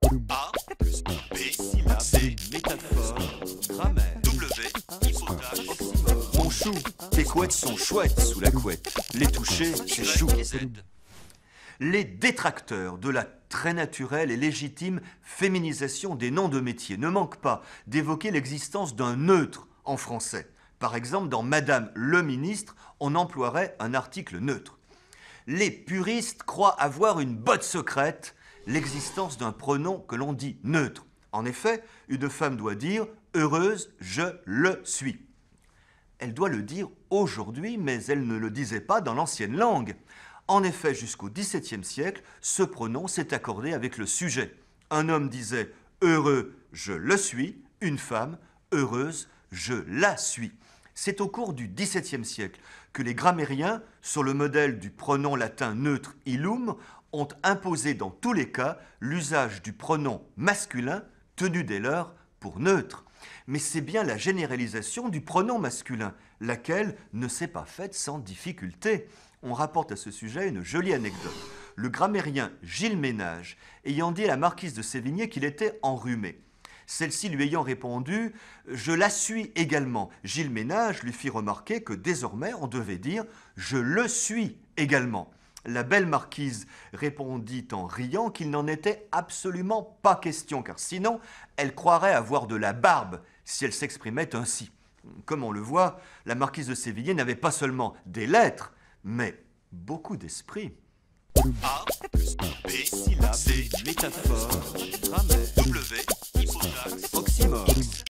A plus B, syllabe, C, métaphore, grammaire, W, hypothèse, oxymore. Mon chou, tes couettes sont chouettes sous la couette. Les toucher, c'est chou. Les détracteurs de la très naturelle et légitime féminisation des noms de métiers ne manquent pas d'évoquer l'existence d'un neutre en français. Par exemple, dans Madame le ministre, on emploierait un article neutre. Les puristes croient avoir une botte secrète, l'existence d'un pronom que l'on dit neutre. En effet, une femme doit dire « heureuse, je le suis ». Elle doit le dire aujourd'hui, mais elle ne le disait pas dans l'ancienne langue. En effet, jusqu'au XVIIe siècle, ce pronom s'est accordé avec le sujet. Un homme disait « heureux, je le suis », une femme « heureuse, je la suis ». C'est au cours du XVIIe siècle que les grammairiens, sur le modèle du pronom latin neutre illum, ont imposé dans tous les cas l'usage du pronom masculin, tenu dès lors pour neutre. Mais c'est bien la généralisation du pronom masculin, laquelle ne s'est pas faite sans difficulté. On rapporte à ce sujet une jolie anecdote. Le grammairien Gilles Ménage ayant dit à la marquise de Sévigné qu'il était enrhumé. Celle-ci lui ayant répondu « Je la suis également ». Gilles Ménage lui fit remarquer que désormais on devait dire « Je le suis également ». La belle marquise répondit en riant qu'il n'en était absolument pas question, car sinon elle croirait avoir de la barbe si elle s'exprimait ainsi. Comme on le voit, la marquise de Sévigné n'avait pas seulement des lettres, mais beaucoup d'esprit. A plus B, syllabe, C, métaphore, grammaire, W, hypothèse, oxymore.